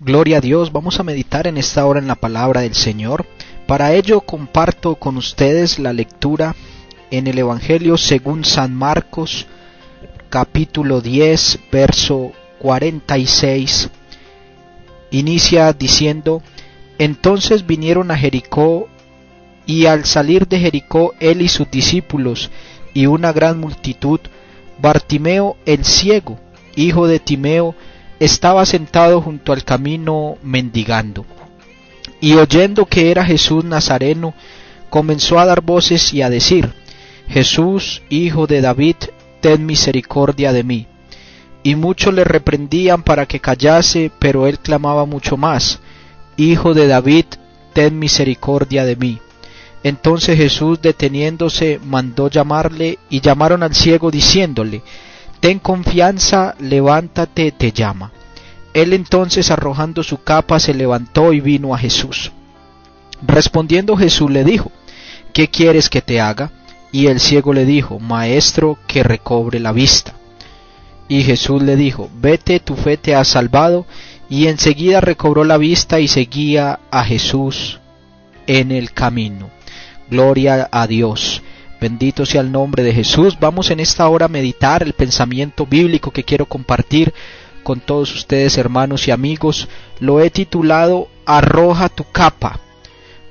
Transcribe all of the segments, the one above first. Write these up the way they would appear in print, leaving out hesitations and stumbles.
Gloria a Dios, vamos a meditar en esta hora en la palabra del Señor. Para ello comparto con ustedes la lectura en el Evangelio según San Marcos, capítulo 10, verso 46. Inicia diciendo: Entonces vinieron a Jericó, y al salir de Jericó él y sus discípulos y una gran multitud, Bartimeo el ciego, hijo de Timeo, estaba sentado junto al camino mendigando. Y oyendo que era Jesús Nazareno, comenzó a dar voces y a decir: Jesús, hijo de David, ten misericordia de mí. Y muchos le reprendían para que callase, pero él clamaba mucho más: Hijo de David, ten misericordia de mí. Entonces Jesús, deteniéndose, mandó llamarle, y llamaron al ciego diciéndole: Ten confianza, levántate, te llama. Él entonces, arrojando su capa, se levantó y vino a Jesús. Respondiendo Jesús le dijo: ¿Qué quieres que te haga? Y el ciego le dijo: Maestro, que recobre la vista. Y Jesús le dijo: Vete, tu fe te ha salvado. Y enseguida recobró la vista y seguía a Jesús en el camino. Gloria a Dios. Bendito sea el nombre de Jesús. Vamos en esta hora a meditar el pensamiento bíblico que quiero compartir con todos ustedes, hermanos y amigos. Lo he titulado Arroja tu capa,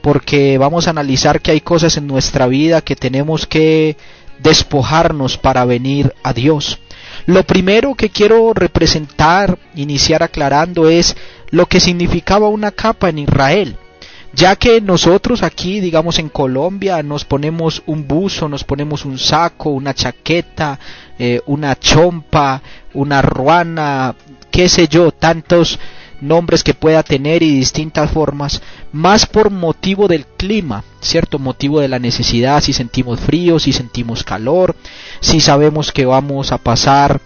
porque vamos a analizar que hay cosas en nuestra vida que tenemos que despojarnos para venir a Dios. Lo primero que quiero iniciar aclarando, es lo que significaba una capa en Israel. Ya que nosotros aquí, digamos en Colombia, nos ponemos un buzo, nos ponemos un saco, una chaqueta, una chompa, una ruana, qué sé yo, tantos nombres que pueda tener y distintas formas, más por motivo del clima, cierto motivo de la necesidad, si sentimos frío, si sentimos calor, si sabemos que vamos a pasar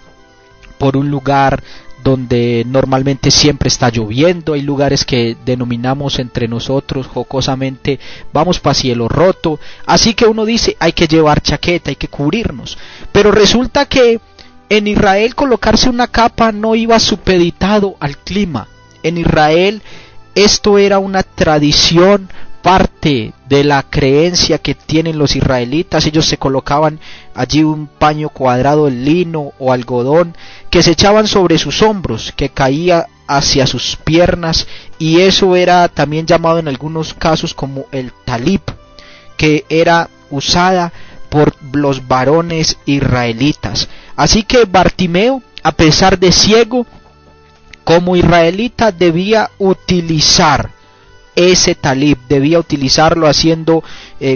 por un lugar donde normalmente siempre está lloviendo. Hay lugares que denominamos entre nosotros jocosamente: vamos para cielo roto. Así que uno dice: hay que llevar chaqueta, hay que cubrirnos. Pero resulta que en Israel colocarse una capa no iba supeditado al clima. En Israel esto era una tradición, parte de la creencia que tienen los israelitas. Ellos se colocaban allí un paño cuadrado de lino o algodón que se echaban sobre sus hombros, que caía hacia sus piernas, y eso era también llamado en algunos casos como el talib, que era usada por los varones israelitas. Así que Bartimeo, a pesar de ciego, como israelita debía utilizar ese talib, debía utilizarlo haciendo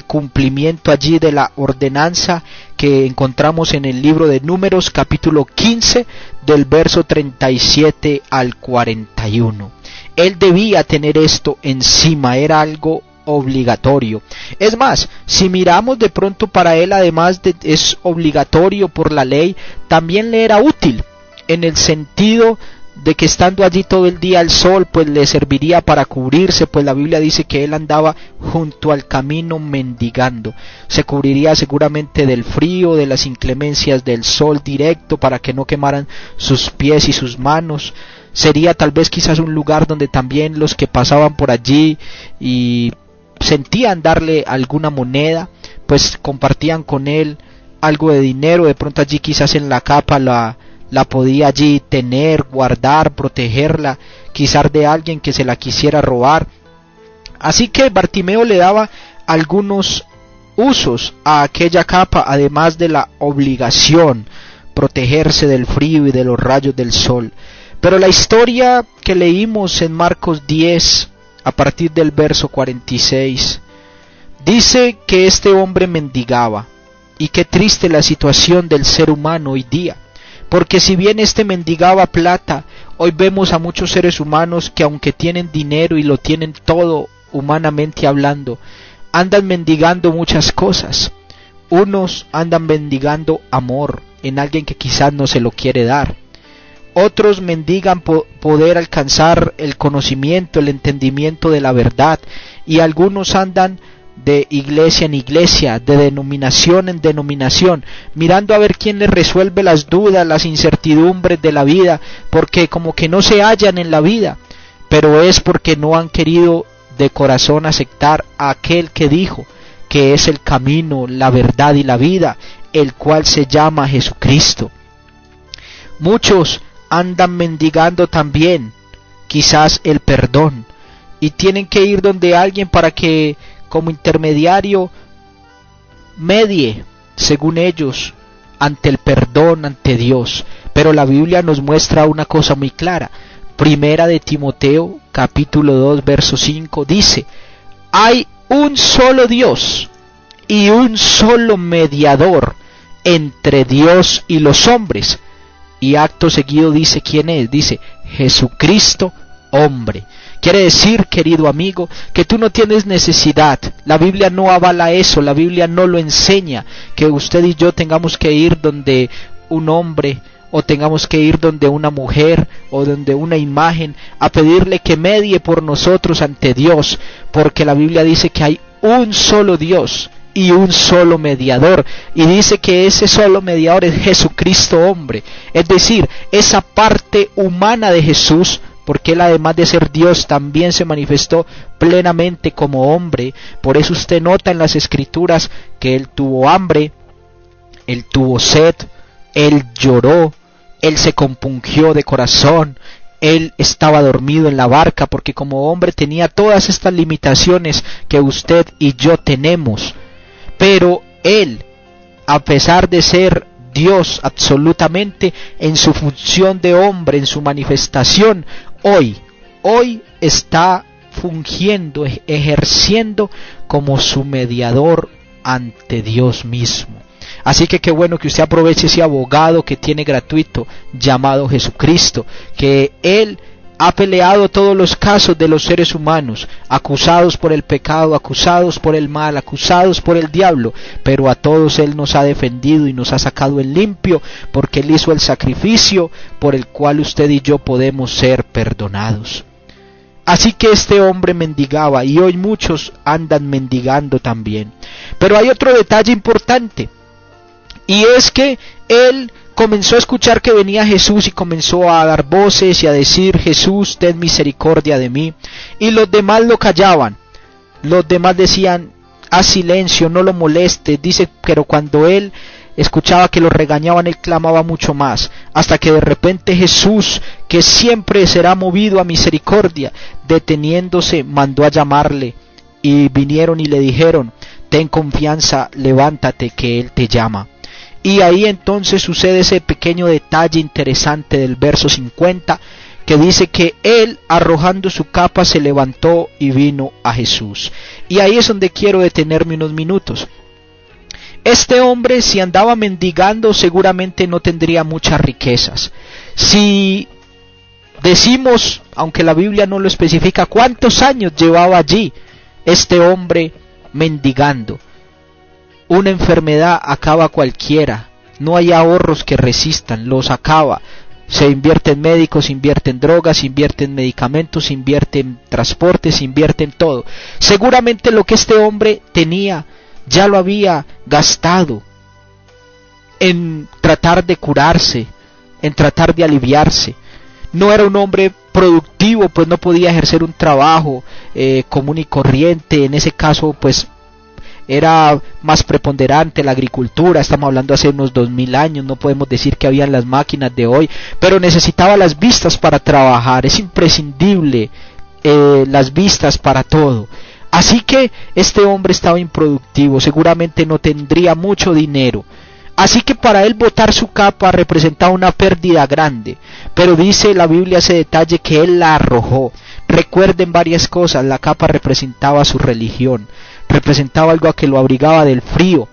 cumplimiento allí de la ordenanza que encontramos en el libro de Números, capítulo 15, del verso 37 al 41. Él debía tener esto encima, era algo obligatorio. Es más, si miramos de pronto, para él, además de es obligatorio por la ley, también le era útil, en el sentido de que estando allí todo el día al sol, pues le serviría para cubrirse, pues la Biblia dice que él andaba junto al camino mendigando. Se cubriría seguramente del frío, de las inclemencias del sol directo, para que no quemaran sus pies y sus manos. Sería tal vez quizás un lugar donde también los que pasaban por allí y sentían darle alguna moneda, pues compartían con él algo de dinero. De pronto allí quizás en la capa la podía allí tener, guardar, protegerla, quizás de alguien que se la quisiera robar. Así que Bartimeo le daba algunos usos a aquella capa, además de la obligación, protegerse del frío y de los rayos del sol. Pero la historia que leímos en Marcos 10, a partir del verso 46, dice que este hombre mendigaba. Y qué triste la situación del ser humano hoy día. Porque si bien este mendigaba plata, hoy vemos a muchos seres humanos que, aunque tienen dinero y lo tienen todo humanamente hablando, andan mendigando muchas cosas. Unos andan mendigando amor en alguien que quizás no se lo quiere dar. Otros mendigan poder alcanzar el conocimiento, el entendimiento de la verdad. Y algunos andan de iglesia en iglesia, de denominación en denominación, mirando a ver quién les resuelve las dudas, las incertidumbres de la vida, porque como que no se hallan en la vida. pero es porque no han querido de corazón aceptar a aquel que dijo que es el camino, la verdad y la vida, el cual se llama Jesucristo. Muchos andan mendigando también, quizás el perdón, y tienen que ir donde alguien para que como intermediario medie, según ellos, ante el perdón, ante Dios. Pero la Biblia nos muestra una cosa muy clara. Primera de Timoteo, capítulo 2, verso 5, dice: hay un solo Dios y un solo mediador entre Dios y los hombres. Y acto seguido dice quién es, dice Jesucristo hombre. Quiere decir, querido amigo, que tú no tienes necesidad. La Biblia no avala eso, la Biblia no lo enseña, que usted y yo tengamos que ir donde un hombre, o tengamos que ir donde una mujer, o donde una imagen, a pedirle que medie por nosotros ante Dios, porque la Biblia dice que hay un solo Dios y un solo mediador, y dice que ese solo mediador es Jesucristo hombre, es decir, esa parte humana de Jesús, porque él, además de ser Dios, también se manifestó plenamente como hombre. Por eso usted nota en las Escrituras que él tuvo hambre, él tuvo sed, él lloró, él se compungió de corazón, él estaba dormido en la barca, porque como hombre tenía todas estas limitaciones que usted y yo tenemos. Pero él, a pesar de ser Dios absolutamente, en su función de hombre, en su manifestación, hoy está fungiendo, ejerciendo como su mediador ante Dios mismo. Así que qué bueno que usted aproveche ese abogado que tiene gratuito, llamado Jesucristo, que él ha peleado todos los casos de los seres humanos, acusados por el pecado, acusados por el mal, acusados por el diablo, pero a todos él nos ha defendido y nos ha sacado en limpio, porque él hizo el sacrificio por el cual usted y yo podemos ser perdonados. Así que este hombre mendigaba, y hoy muchos andan mendigando también. Pero hay otro detalle importante, y es que él comenzó a escuchar que venía Jesús y comenzó a dar voces y a decir: Jesús, ten misericordia de mí. Y los demás lo callaban. Los demás decían: haz silencio, no lo molestes. Dice, pero cuando él escuchaba que lo regañaban, él clamaba mucho más, hasta que de repente Jesús, que siempre será movido a misericordia, deteniéndose, mandó a llamarle, y vinieron y le dijeron: ten confianza, levántate, que él te llama. Y ahí entonces sucede ese pequeño detalle interesante del verso 50, que dice que él, arrojando su capa, se levantó y vino a Jesús. Y ahí es donde quiero detenerme unos minutos. Este hombre, si andaba mendigando, seguramente no tendría muchas riquezas. Si decimos, aunque la Biblia no lo especifica, cuántos años llevaba allí este hombre mendigando, una enfermedad acaba cualquiera, no hay ahorros que resistan, los acaba. Se invierte en médicos, se invierte en drogas, se invierte en medicamentos, se invierte en transportes, se invierte en todo. Seguramente lo que este hombre tenía ya lo había gastado en tratar de curarse, en tratar de aliviarse. No era un hombre productivo, pues no podía ejercer un trabajo común y corriente. En ese caso, pues era más preponderante la agricultura. Estamos hablando hace unos 2000 años, no podemos decir que habían las máquinas de hoy, pero necesitaba las vistas para trabajar. Es imprescindible las vistas para todo. Así que este hombre estaba improductivo, seguramente no tendría mucho dinero. Así que para él botar su capa representaba una pérdida grande. Pero dice la Biblia ese detalle que él la arrojó. Recuerden varias cosas: la capa representaba su religión, representaba algo que lo abrigaba del frío,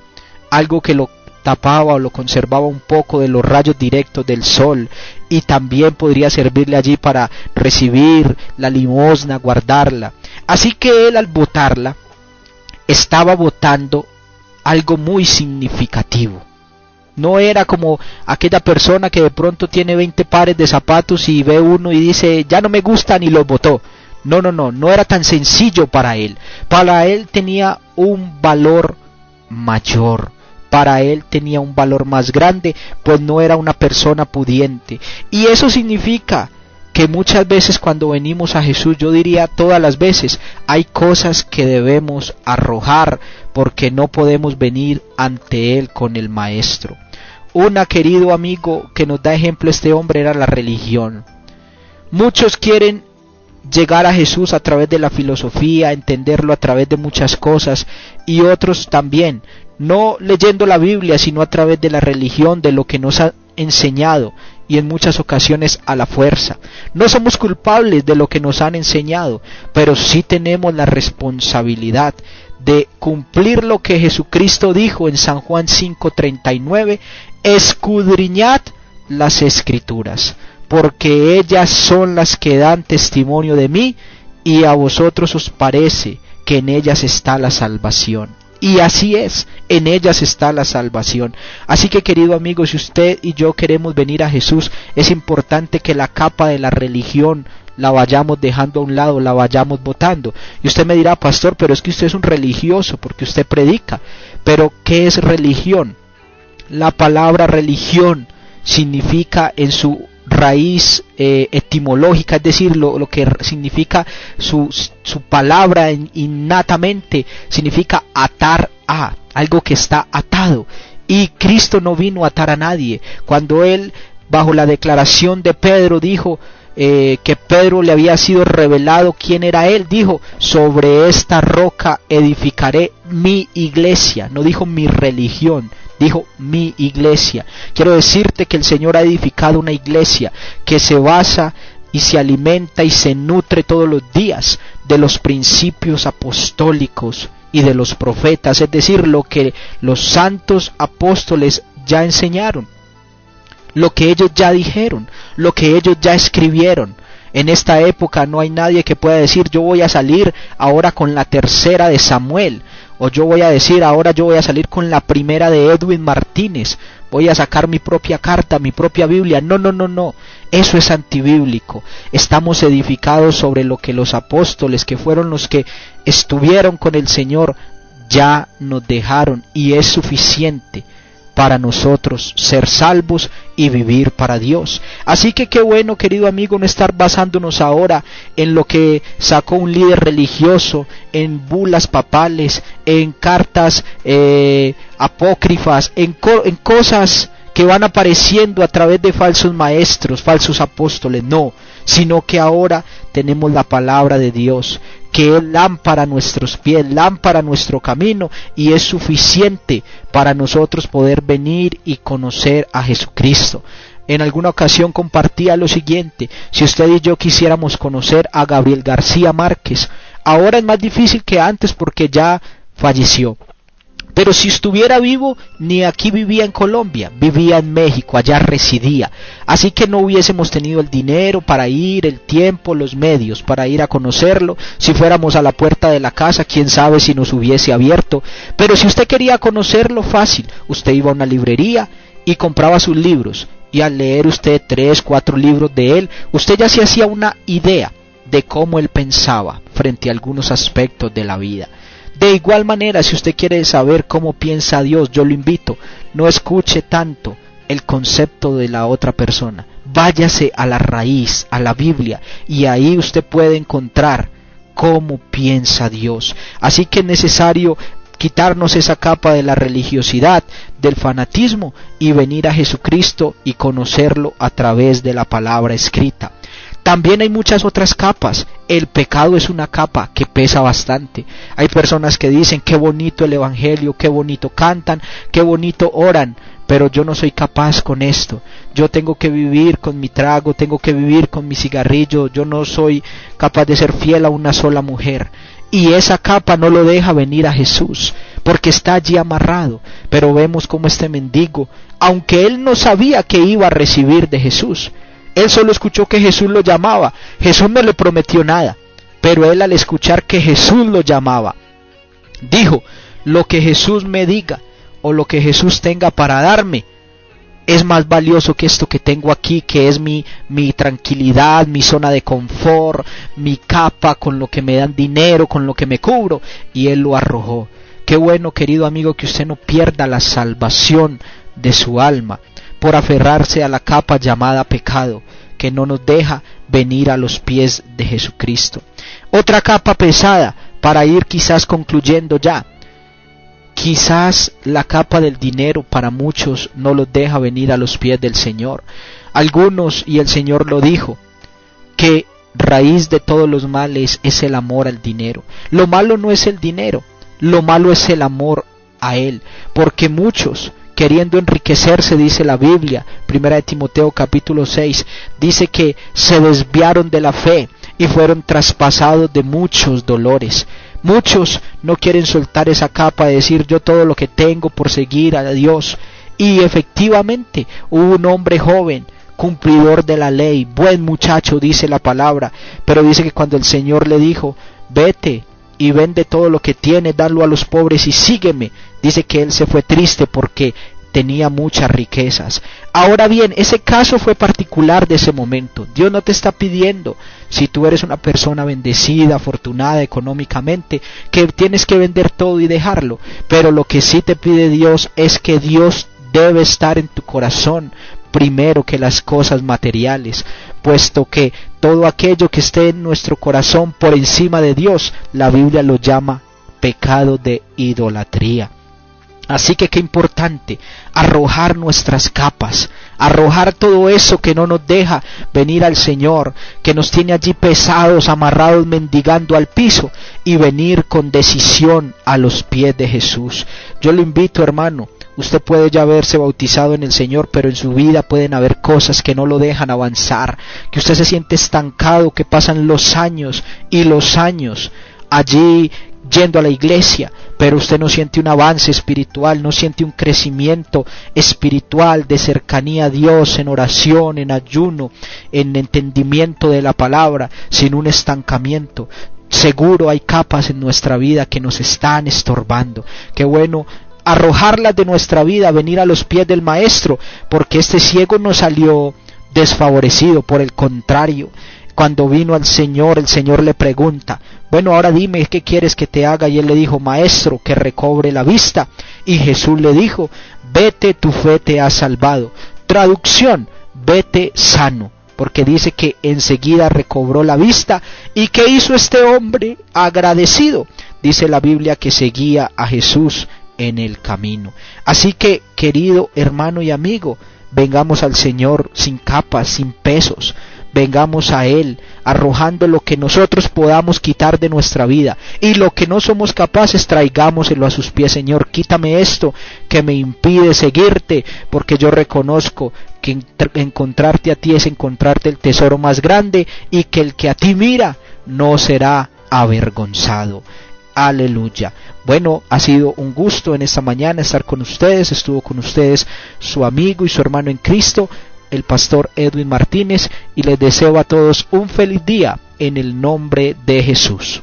algo que lo tapaba o lo conservaba un poco de los rayos directos del sol, y también podría servirle allí para recibir la limosna, guardarla. Así que él, al botarla, estaba botando algo muy significativo. No era como aquella persona que de pronto tiene 20 pares de zapatos y ve uno y dice: ya no me gustan, y los botó. No era tan sencillo para él. Para él tenía un valor mayor, para él tenía un valor más grande, pues no era una persona pudiente. Y eso significa que muchas veces cuando venimos a Jesús, yo diría todas las veces, hay cosas que debemos arrojar porque no podemos venir ante Él con el Maestro. Una, querido amigo, que nos da ejemplo este hombre era la religión. Muchos quieren llegar a Jesús a través de la filosofía, entenderlo a través de muchas cosas, y otros también, no leyendo la Biblia, sino a través de la religión, de lo que nos ha enseñado, y en muchas ocasiones a la fuerza. No somos culpables de lo que nos han enseñado, pero sí tenemos la responsabilidad de cumplir lo que Jesucristo dijo en San Juan 5:39, escudriñad las Escrituras, porque ellas son las que dan testimonio de mí, y a vosotros os parece que en ellas está la salvación. Y así es, en ellas está la salvación. Así que, querido amigo, si usted y yo queremos venir a Jesús, es importante que la capa de la religión la vayamos dejando a un lado, la vayamos botando. Y usted me dirá, pastor, pero es que usted es un religioso porque usted predica. Pero, ¿qué es religión? La palabra religión significa en su raíz etimológica, es decir, lo que significa su palabra innatamente, significa atar a, algo que está atado. Y Cristo no vino a atar a nadie. Cuando Él, bajo la declaración de Pedro, dijo que Pedro le había sido revelado quién era Él, dijo, sobre esta roca edificaré mi iglesia. No dijo mi religión, dijo mi iglesia. Quiero decirte que el Señor ha edificado una iglesia que se basa y se alimenta y se nutre todos los días de los principios apostólicos y de los profetas, es decir, lo que los santos apóstoles ya enseñaron, lo que ellos ya dijeron, lo que ellos ya escribieron. En esta época no hay nadie que pueda decir yo voy a salir ahora con la tercera de Samuel, o yo voy a decir ahora yo voy a salir con la primera de Edwin Martínez, voy a sacar mi propia carta, mi propia Biblia. No, eso es antibíblico. Estamos edificados sobre lo que los apóstoles, que fueron los que estuvieron con el Señor, ya nos dejaron, y es suficiente para nosotros ser salvos y vivir para Dios. Así que qué bueno, querido amigo, no estar basándonos ahora en lo que sacó un líder religioso, en bulas papales, en cartas apócrifas, en cosas que van apareciendo a través de falsos maestros, falsos apóstoles. No, sino que ahora tenemos la palabra de Dios, que es lámpara a nuestros pies, lámpara a nuestro camino, y es suficiente para nosotros poder venir y conocer a Jesucristo. En alguna ocasión compartía lo siguiente: si usted y yo quisiéramos conocer a Gabriel García Márquez, ahora es más difícil que antes porque ya falleció. Pero si estuviera vivo, ni aquí vivía en Colombia, vivía en México, allá residía. Así que no hubiésemos tenido el dinero para ir, el tiempo, los medios para ir a conocerlo. Si fuéramos a la puerta de la casa, quién sabe si nos hubiese abierto. Pero si usted quería conocerlo, fácil, usted iba a una librería y compraba sus libros. Y al leer usted 3, 4 libros de él, usted ya se hacía una idea de cómo él pensaba frente a algunos aspectos de la vida. De igual manera, si usted quiere saber cómo piensa Dios, yo lo invito, no escuche tanto el concepto de la otra persona, váyase a la raíz, a la Biblia, y ahí usted puede encontrar cómo piensa Dios. Así que es necesario quitarnos esa capa de la religiosidad, del fanatismo, y venir a Jesucristo y conocerlo a través de la palabra escrita. También hay muchas otras capas. El pecado es una capa que pesa bastante. Hay personas que dicen qué bonito el evangelio, qué bonito cantan, qué bonito oran, pero yo no soy capaz con esto. Yo tengo que vivir con mi trago, tengo que vivir con mi cigarrillo, yo no soy capaz de ser fiel a una sola mujer. Y esa capa no lo deja venir a Jesús, porque está allí amarrado. Pero vemos como este mendigo, aunque él no sabía que iba a recibir de Jesús, él solo escuchó que Jesús lo llamaba. Jesús no le prometió nada, pero él, al escuchar que Jesús lo llamaba, dijo: lo que Jesús me diga o lo que Jesús tenga para darme es más valioso que esto que tengo aquí, que es mi tranquilidad, mi zona de confort, mi capa con lo que me dan dinero, con lo que me cubro. Y él lo arrojó. Qué bueno, querido amigo, que usted no pierda la salvación de su alma por aferrarse a la capa llamada pecado, que no nos deja venir a los pies de Jesucristo. Otra capa pesada, para ir quizás concluyendo ya. Quizás la capa del dinero para muchos no los deja venir a los pies del Señor. Algunos, y el Señor lo dijo, que raíz de todos los males es el amor al dinero. Lo malo no es el dinero, lo malo es el amor a Él, porque muchos, queriendo enriquecerse, dice la Biblia, 1 Timoteo capítulo 6, dice que se desviaron de la fe y fueron traspasados de muchos dolores. Muchos no quieren soltar esa capa de decir yo todo lo que tengo por seguir a Dios. Y efectivamente hubo un hombre joven, cumplidor de la ley, buen muchacho, dice la palabra, pero dice que cuando el Señor le dijo, vete y vende todo lo que tienes, dalo a los pobres y sígueme, dice que él se fue triste porque tenía muchas riquezas. Ahora bien, ese caso fue particular de ese momento. Dios no te está pidiendo, si tú eres una persona bendecida, afortunada económicamente, que tienes que vender todo y dejarlo, pero lo que sí te pide Dios es que Dios debe estar en tu corazón primero que las cosas materiales, puesto que todo aquello que esté en nuestro corazón por encima de Dios, la Biblia lo llama pecado de idolatría. Así que qué importante arrojar nuestras capas, arrojar todo eso que no nos deja venir al Señor, que nos tiene allí pesados, amarrados, mendigando al piso, y venir con decisión a los pies de Jesús. Yo le invito, hermano, usted puede ya haberse bautizado en el Señor, pero en su vida pueden haber cosas que no lo dejan avanzar, que usted se siente estancado, que pasan los años y los años allí yendo a la iglesia, pero usted no siente un avance espiritual, no siente un crecimiento espiritual de cercanía a Dios, en oración, en ayuno, en entendimiento de la palabra, sino un estancamiento. Seguro hay capas en nuestra vida que nos están estorbando. Qué bueno arrojarlas de nuestra vida, venir a los pies del Maestro, porque este ciego no salió desfavorecido, por el contrario, cuando vino al Señor, el Señor le pregunta, bueno, ahora dime qué quieres que te haga, y él le dijo, Maestro, que recobre la vista, y Jesús le dijo, vete, tu fe te ha salvado. Traducción, vete sano, porque dice que enseguida recobró la vista. ¿Y qué hizo este hombre? Agradecido. Dice la Biblia que seguía a Jesús en el camino. Así que, querido hermano y amigo, vengamos al Señor sin capas, sin pesos. Vengamos a Él, arrojando lo que nosotros podamos quitar de nuestra vida, y lo que no somos capaces, traigámoselo a sus pies. Señor, quítame esto que me impide seguirte, porque yo reconozco que encontrarte a ti es encontrarte el tesoro más grande, y que el que a ti mira no será avergonzado. Aleluya. Bueno, ha sido un gusto en esta mañana estar con ustedes. Estuvo con ustedes su amigo y su hermano en Cristo, el pastor Edwin Martínez, y les deseo a todos un feliz día en el nombre de Jesús.